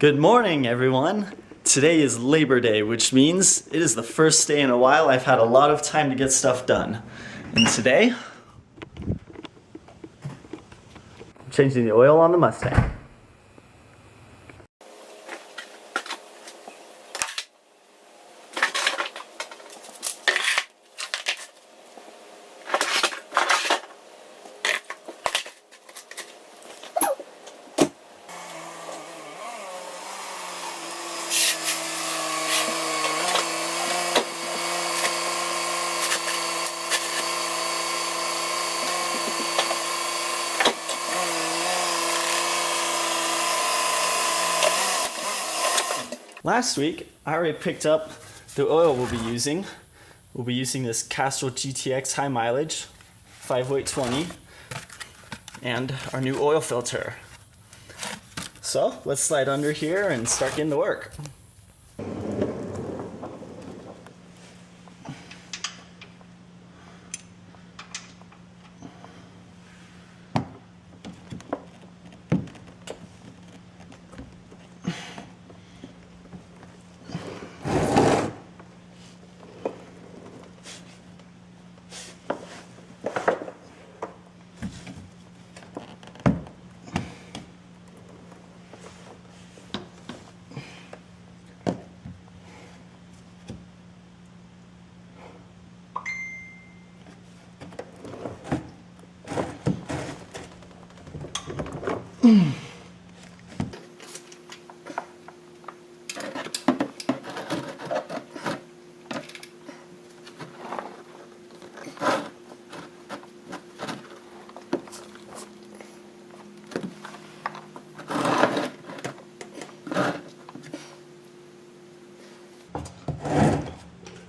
Good morning, everyone. Today is Labor Day, which means it is the first day in a while I've had a lot of time to get stuff done. And today, I'm changing the oil on the Mustang. Last week, I already picked up the oil we'll be using. We'll be using this Castrol GTX high mileage 5weight20 and our new oil filter. So let's slide under here and start getting to work.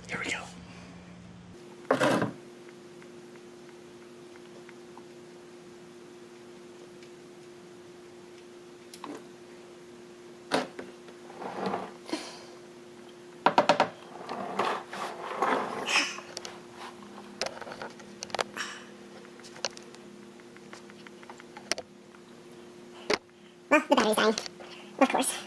Here we go. Well, the battery's dying, of course.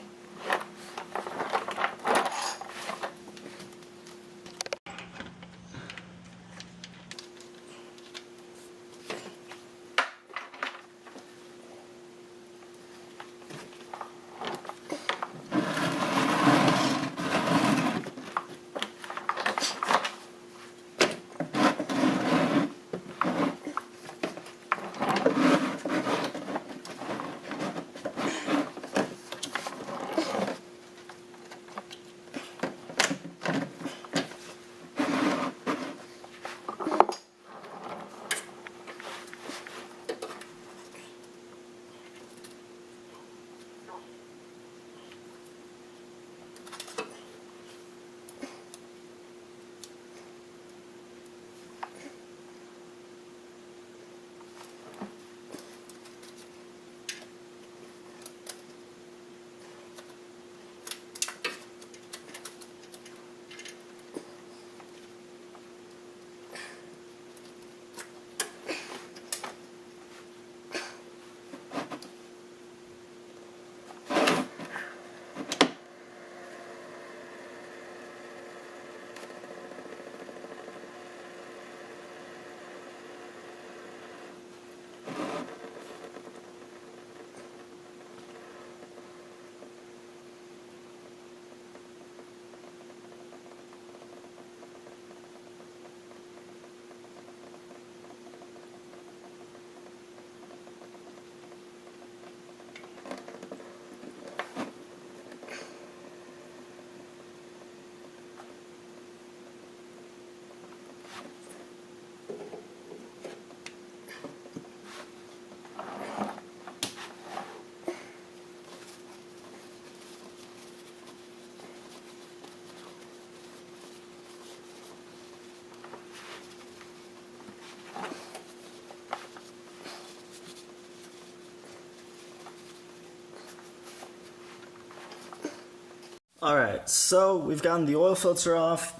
Alright, so we've gotten the oil filter off,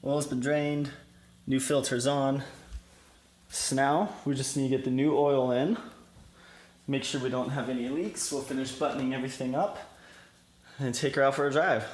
oil's been drained, new filter's on. So now we just need to get the new oil in, make sure we don't have any leaks. We'll finish buttoning everything up, and take her out for a drive.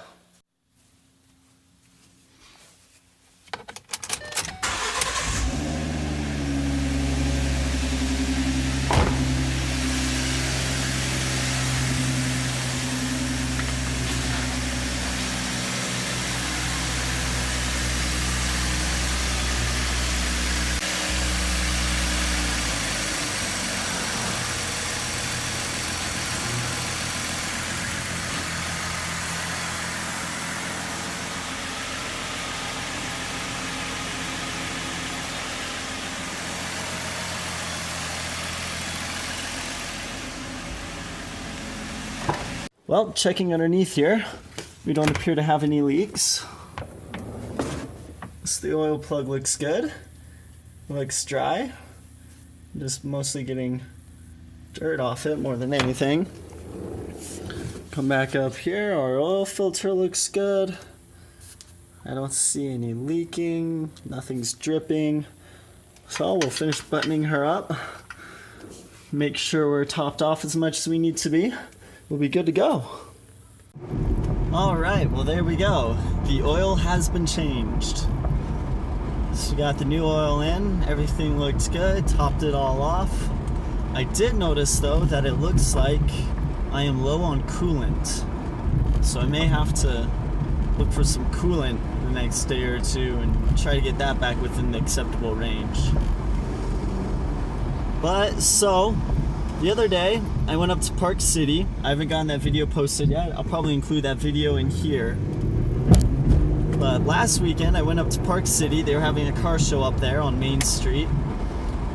Well, checking underneath here, we don't appear to have any leaks. So the oil plug looks good. Looks dry. Just mostly getting dirt off it more than anything. Come back up here, our oil filter looks good. I don't see any leaking, nothing's dripping. So we'll finish buttoning her up. Make sure we're topped off as much as we need to be. We'll be good to go. All right, well there we go. The oil has been changed. So we got the new oil in, everything looked good, topped it all off. I did notice though that it looks like I am low on coolant. So I may have to look for some coolant the next day or two and try to get that back within the acceptable range. But so, the other day, I went up to Park City. I haven't gotten that video posted yet. I'll probably include that video in here. But last weekend, I went up to Park City. They were having a car show up there on Main Street.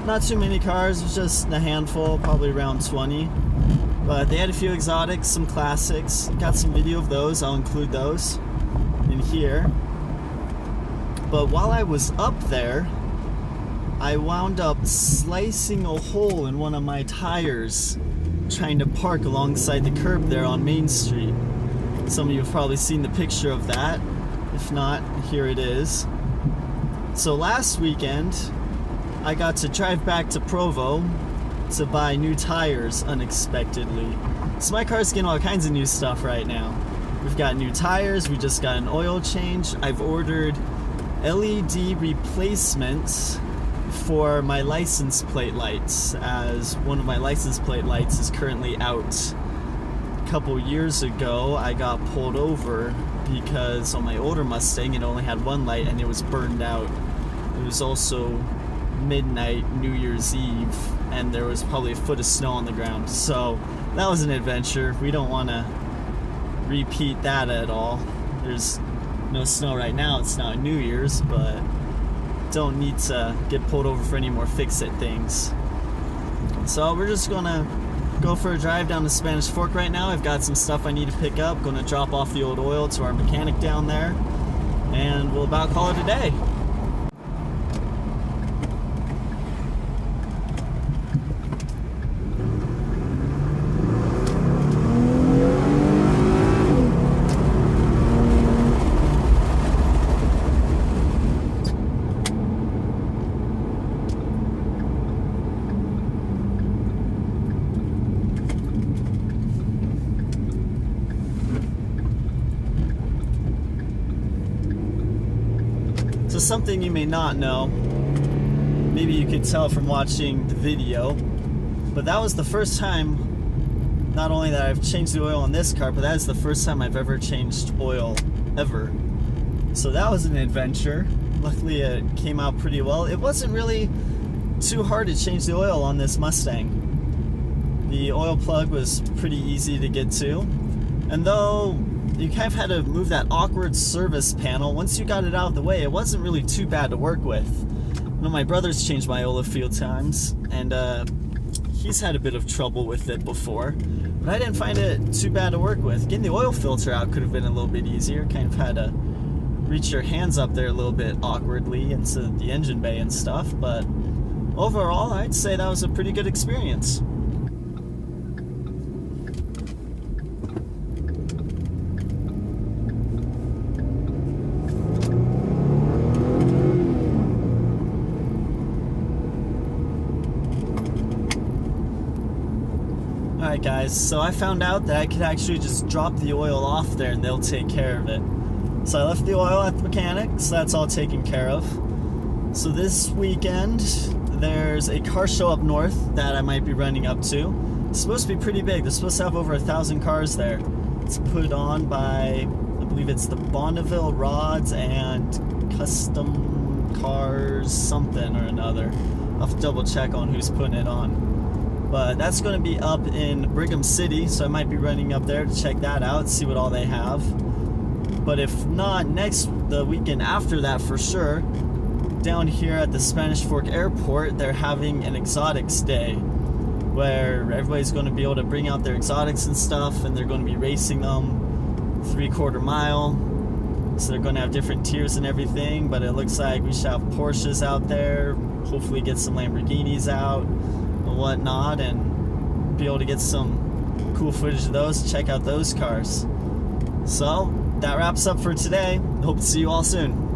Not too many cars, it was just a handful, probably around 20. But they had a few exotics, some classics. Got some video of those, I'll include those in here. But while I was up there, I wound up slicing a hole in one of my tires trying to park alongside the curb there on Main Street. Some of you have probably seen the picture of that. If not, here it is. So last weekend, I got to drive back to Provo to buy new tires unexpectedly. So my car's getting all kinds of new stuff right now. We've got new tires, we just got an oil change. I've ordered LED replacements for my license plate lights, as one of my license plate lights is currently out. A couple years ago I got pulled over because on my older Mustang it only had one light and it was burned out. It was also midnight New Year's Eve and there was probably a foot of snow on the ground, so that was an adventure. We don't want to repeat that at all. There's no snow right now, it's not New Year's, but don't need to get pulled over for any more fix-it things. So we're just gonna go for a drive down to Spanish Fork right now. I've got some stuff I need to pick up. Gonna drop off the old oil to our mechanic down there, and we'll about call it a day. So something you may not know, maybe you could tell from watching the video, but that was the first time, not only that I've changed the oil on this car, but that is the first time I've ever changed oil, ever. So that was an adventure. Luckily it came out pretty well. It wasn't really too hard to change the oil on this Mustang. The oil plug was pretty easy to get to, and though you kind of had to move that awkward service panel, once you got it out of the way, it wasn't really too bad to work with. You know, my brother's changed my oil a few times, and he's had a bit of trouble with it before, but I didn't find it too bad to work with. Getting the oil filter out could have been a little bit easier. Kind of had to reach your hands up there a little bit awkwardly into the engine bay and stuff, but overall, I'd say that was a pretty good experience. Alright guys, so I found out that I could actually just drop the oil off there and they'll take care of it. So I left the oil at the mechanic, so that's all taken care of. So this weekend, there's a car show up north that I might be running up to. It's supposed to be pretty big. They're supposed to have over 1,000 cars there. It's put on by, I believe it's the Bonneville Rods and Custom Cars something or another. I'll have to double check on who's putting it on. But that's going to be up in Brigham City, so I might be running up there to check that out, see what all they have. But if not, the weekend after that for sure, down here at the Spanish Fork Airport, they're having an exotics day where everybody's going to be able to bring out their exotics and stuff, and they're going to be racing them 3/4 mile. So they're going to have different tiers and everything, but it looks like we should have Porsches out there, hopefully get some Lamborghinis out and whatnot, and be able to get some cool footage of those, check out those cars. So that wraps up for today. Hope to see you all soon.